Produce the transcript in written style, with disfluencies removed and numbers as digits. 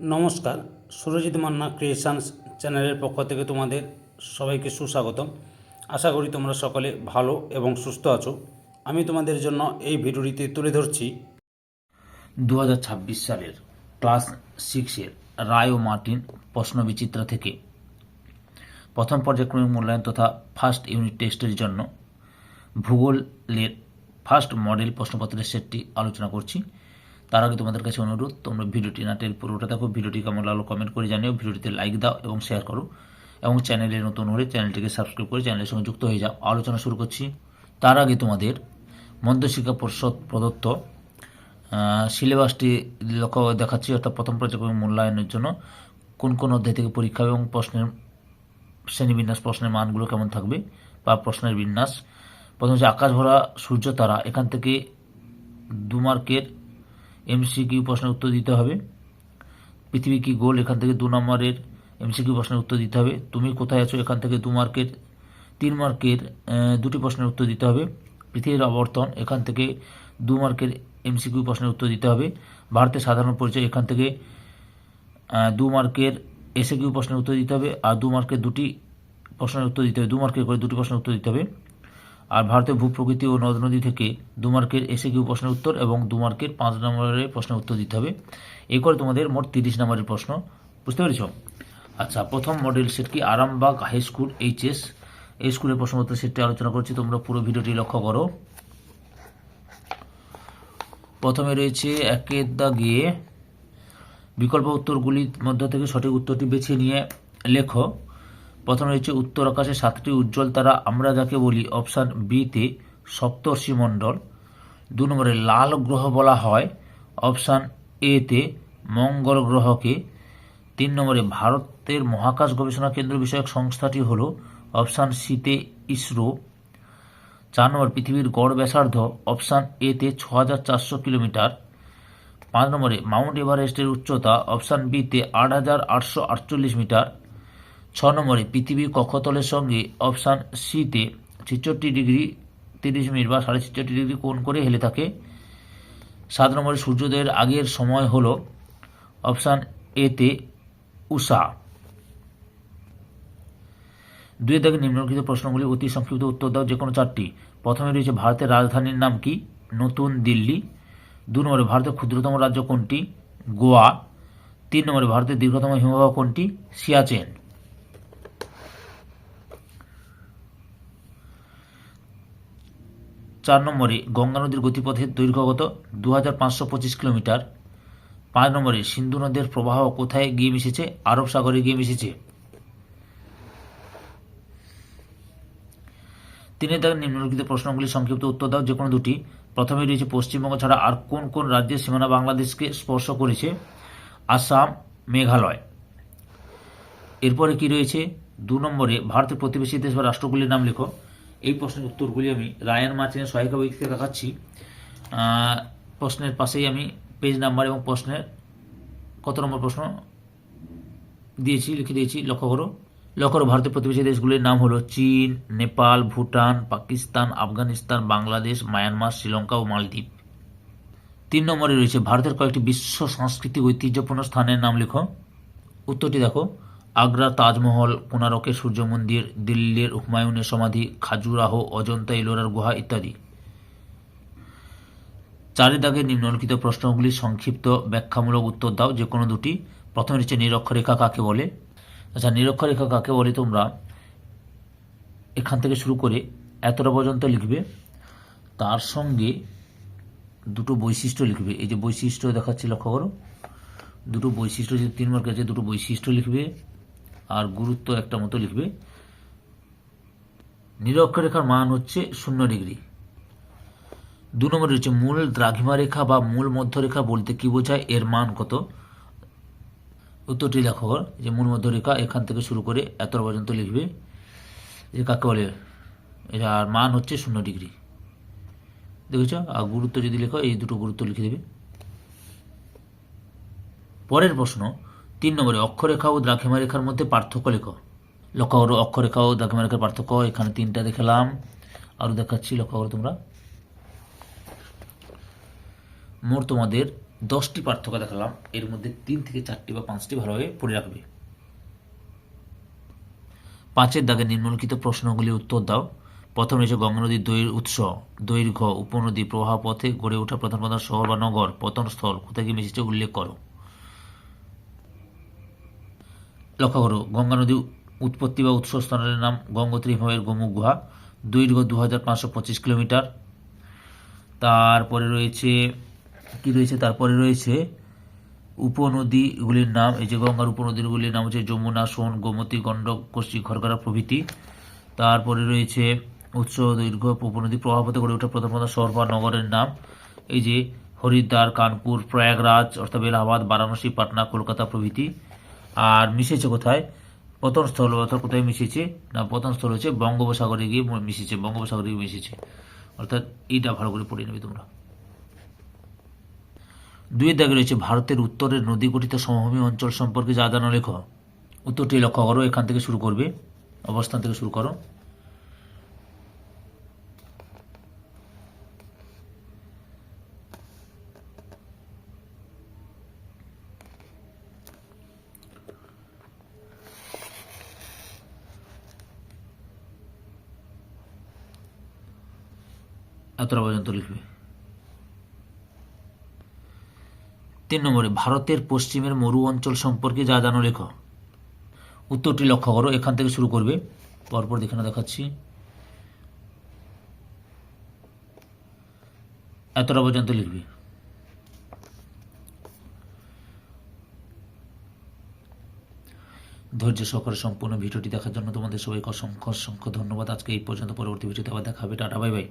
নমস্কার, সুরজিৎ মান্না ক্রিয়েশনস চ্যানেলের পক্ষ থেকে তোমাদের সবাইকে সুস্বাগতম। আশা করি তোমরা সকলে ভালো এবং সুস্থ আছো। আমি তোমাদের জন্য এই ভিডিওটিতে তুলে ধরছি 2026 সালের ক্লাস 6-এর রায় ও মার্টিন প্রশ্নবিচিত্রা থেকে প্রথম পর্যায়ক্রমিক মূল্যায়ন তথা ফার্স্ট ইউনিট টেস্টের জন্য ভূগোলের ফার্স্ট মডেল প্রশ্নপত্রের সেটটি আলোচনা করছি। তার আগে তোমাদের কাছে অনুরোধ, তোমরা ভিডিওটি না টেল পুরোটা দেখো, ভিডিওটি কেমন লাগলো কমেন্ট করে জানিও, ভিডিওটিতে লাইক দাও এবং শেয়ার করো, এবং চ্যানেলে নতুন হলে চ্যানেলটিকে সাবস্ক্রাইব করে চ্যানেলের সঙ্গে যুক্ত হয়ে যাও। আলোচনা শুরু করছি। তার আগে তোমাদের মধ্যশিক্ষা পর্ষদ প্রদত্ত সিলেবাসটি লক্ষ্য দেখাচ্ছি, অর্থাৎ প্রথম পর্যায়ক্রমিক মূল্যায়নের জন্য কোন কোন অধ্যায় থেকে পরীক্ষা এবং প্রশ্নের শ্রেণীবিন্যাস, প্রশ্নের মানগুলো কেমন থাকবে বা প্রশ্নের বিন্যাস। প্রথম হচ্ছে আকাশ ভরা সূর্য তারা, এখান থেকে 2 মার্কের এমসিকিউ প্রশ্নের উত্তর দিতে হবে। পৃথিবী কি গোল, এখান থেকে 2 নম্বরের এমসিকিউ প্রশ্নের উত্তর দিতে হবে। তুমি কোথায় আছো, এখান থেকে 2 মার্কের 3 মার্কের 2টি প্রশ্নের উত্তর দিতে হবে। পৃথিবীর আবর্তন, এখান থেকে 2 মার্কের এমসিকিউ প্রশ্নের উত্তর দিতে হবে। ভারতের সাধারণ পরিচয়, এখান থেকে 2 মার্কের এসএকিউ প্রশ্নের উত্তর দিতে হবে, আর 2 মার্কের 2টি প্রশ্নের উত্তর দিতে হবে, 2 মার্কের করে 2টি প্রশ্নের উত্তর দিতে হবে। আর ভারতের ভূপ্রকৃতি ও নদ নদী থেকে 2 মার্কের এসএকিউ প্রশ্নের উত্তর এবং 2 মার্কের 5 নম্বরের প্রশ্নের উত্তর দিতে হবে। এই করে তোমাদের মোট 30 নম্বরের প্রশ্ন। বুঝতে পেরেছ? আচ্ছা, প্রথম মডেল সেট কি? আরামবাগ হাই স্কুল এইচএস, এই স্কুলের প্রশ্নপত্র সেটটি আলোচনা করছি, তোমরা পুরো ভিডিওটি লক্ষ্য করো। প্রথমে রয়েছে একের দাগে বিকল্প উত্তরগুলির মধ্য থেকে সঠিক উত্তরটি বেছে নিয়ে লেখো। প্রথমে রয়েছে উত্তর আকাশে 7টি উজ্জ্বল তারা আমরা যাকে বলি, অপশান বিতে সপ্তর্ষি মণ্ডল। 2 নম্বরে লাল গ্রহ বলা হয়, অপশান এতে মঙ্গল গ্রহকে। 3 নম্বরে ভারতের মহাকাশ গবেষণা কেন্দ্র বিষয়ক সংস্থাটি হল, অপশান সিতে ইসরো। 4 নম্বর পৃথিবীর গড় ব্যাসার্ধ, অপশান এতে 6400 কিলোমিটার। 5 নম্বরে মাউন্ট এভারেস্টের উচ্চতা, অপশান বিতে 8848 মিটার। 6 নম্বরে পৃথিবী কক্ষতলের সঙ্গে, অপশান সিতে 66 ডিগ্রি 30 মিনিট বা 66.5 ডিগ্রি কোণ করে হেলে থাকে। 7 নম্বরে সূর্যোদয়ের আগের সময় হল, অপশান এতে উষা। 2 দাগে নিম্নলিখিত প্রশ্নগুলি অতি সংক্ষিপ্ত উত্তর দাও, যে কোনো 4টি। প্রথমে রয়েছে ভারতের রাজধানীর নাম কি? নতুন দিল্লি। 2 নম্বরে ভারতের ক্ষুদ্রতম রাজ্য কোনটি? গোয়া। 3 নম্বরে ভারতের দীর্ঘতম হিমবাহ কোনটি? সিয়াচেন। 4 নম্বরে গঙ্গা নদীর গতিপথের দৈর্ঘ্য কত? 2525 কিলোমিটার। 5 নম্বরে সিন্ধু নদের প্রবাহ কোথায় গিয়ে মিশেছে? আরব সাগরে গিয়ে মিশেছে। 3 দাগে নিম্নলিখিত প্রশ্নগুলি সংক্ষিপ্ত উত্তর দাও, যে কোনো 2টি। প্রথমে রয়েছে পশ্চিমবঙ্গ ছাড়া আর কোন কোন রাজ্যের সীমানা বাংলাদেশকে স্পর্শ করেছে? আসাম, মেঘালয়। এরপরে কি রয়েছে? 2 নম্বরে ভারতের প্রতিবেশী দেশ বা রাষ্ট্রগুলির নাম লেখো। এই প্রশ্নের উত্তরগুলি আমি রায়ান মার্টিনের সহায়িকা বই থেকে দেখাচ্ছি। প্রশ্নের পাশেই আমি পেজ নাম্বার এবং প্রশ্নের কত নম্বর প্রশ্ন দিয়েছি লিখে দিয়েছি, লক্ষ্য করো। ভারতের প্রতিবেশী দেশগুলির নাম হলো চীন, নেপাল, ভুটান, পাকিস্তান, আফগানিস্তান, বাংলাদেশ, মায়ানমার, শ্রীলঙ্কা ও মালদ্বীপ। 3 নম্বরে রয়েছে ভারতের কয়েকটি বিশ্ব সাংস্কৃতিক ঐতিহ্যপূর্ণ স্থানের নাম লেখো। উত্তরটি দেখো, আগ্রা তাজমহল, কোণারকের সূর্য মন্দির, দিল্লির হুমায়ুনের সমাধি, খাজুরাহো, অজন্তা ইলোরার গুহা ইত্যাদি। 4 দাগে নিম্নলিখিত প্রশ্নগুলির সংক্ষিপ্ত ব্যাখ্যামূলক উত্তর দাও, যে কোনো 2টি। প্রথমে হচ্ছে নিরক্ষরেখা কাকে বলে? আচ্ছা, নিরক্ষরেখা কাকে বলে তোমরা এখান থেকে শুরু করে এতটা পর্যন্ত লিখবে, তার সঙ্গে 2টো বৈশিষ্ট্য লিখবে। এই যে বৈশিষ্ট্য দেখাচ্ছি, লক্ষ্য করো। 2টো বৈশিষ্ট্য, যে 3 মার্কের আছে, 2টো বৈশিষ্ট্য লিখবে আর গুরুত্ব একটা মতো লিখবে। নিরক্ষরেখার মান হচ্ছে 0 ডিগ্রি। 2 নম্বরে হচ্ছে মূল দ্রাঘিমা রেখা বা মূল মধ্যরেখা বলতে কি বোঝায়, এর মান কত? উত্তরটি দেখো, যে মূল মধ্যরেখা এখান থেকে শুরু করে এতটা পর্যন্ত লিখবে, যে কাকে বলে, এটার মান হচ্ছে 0 ডিগ্রি। দেখেছ? আর গুরুত্ব যদি লেখো, এই 2টো গুরুত্ব লিখে দেবে। পরের প্রশ্ন 3 নম্বরে অক্ষরেখা ও দ্রাঘিমা রেখার মধ্যে পার্থক্য লেখো। লক্ষ্য করো, অক্ষরেখা ও দ্রাঘিমা রেখার পার্থক্য এখানে 3টা দেখালাম, আরও দেখাচ্ছি, লক্ষ্য করো তোমরা। মোট তোমাদের 10টি পার্থক্য দেখালাম, এর মধ্যে 3 থেকে 4টি বা 5টি ভালোভাবে পড়ে রাখবে। 5-এর দাগে নিম্নলিখিত প্রশ্নগুলির উত্তর দাও। প্রথম রয়েছে গঙ্গা নদীর উৎস, দৈর্ঘ্য, উপনদী, প্রবাহ পথে গড়ে ওঠা প্রধান প্রধান শহর বা নগর, পতন স্থল, কোথায় গিয়ে মিশেছে উল্লেখ করো। লক্ষ্য করো, গঙ্গা নদী উৎপত্তি বা উৎসস্থানের নাম গঙ্গোত্রী হিমবাহের গোমুখ গুহা, দৈর্ঘ্য 2525 কিলোমিটার। তারপরে রয়েছে উপনদীগুলির নাম, এই যে গঙ্গার উপনদীগুলির নাম হচ্ছে যমুনা, সোন, গোমতী, গণ্ডক, কোশি, ঘরঘরা প্রভৃতি। তারপরে রয়েছে উৎস, দৈর্ঘ্য, উপনদী, প্রভাবতে গড়ে ওঠা প্রধান প্রধান শহর বা নগরের নাম, এই যে হরিদ্বার, কানপুর, প্রয়াগরাজ অর্থাৎ এলাহাবাদ, বারাণসী, পাটনা, কলকাতা প্রভৃতি। আর মিশেছে কোথায়? পতন স্থল অর্থাৎ কোথায় মিশেছে না, পতন স্থল হচ্ছে বঙ্গোপসাগরে গিয়ে মিশেছে, অর্থাৎ এইটা ভালো করে পড়ে নেবে তোমরা। 2-এর দাগে রয়েছে ভারতের উত্তরের নদী গঠিত সমভূমি অঞ্চল সম্পর্কে যা জানো লেখো। উত্তরটি লক্ষ্য করো, এখান থেকে শুরু করবে, অবস্থান থেকে শুরু করো। এতটা পর্যন্ত লিখবে। 3 নম্বরে ভারতের পশ্চিমের মরু অঞ্চল সম্পর্কে যা জানো লেখো। উত্তরটি লক্ষ্য করো, এখান থেকে শুরু করবে, পরপর এখানে দেখাচ্ছি, এতটা পর্যন্ত লিখবে। ধৈর্য সহকারে সম্পূর্ণ ভিডিওটি দেখার জন্য তোমাদের সবাইকে অসংখ্য অসংখ্য ধন্যবাদ। আজকে এই পর্যন্ত, পরবর্তী ভিডিওতে আবার দেখা হবে। Tata, bye bye.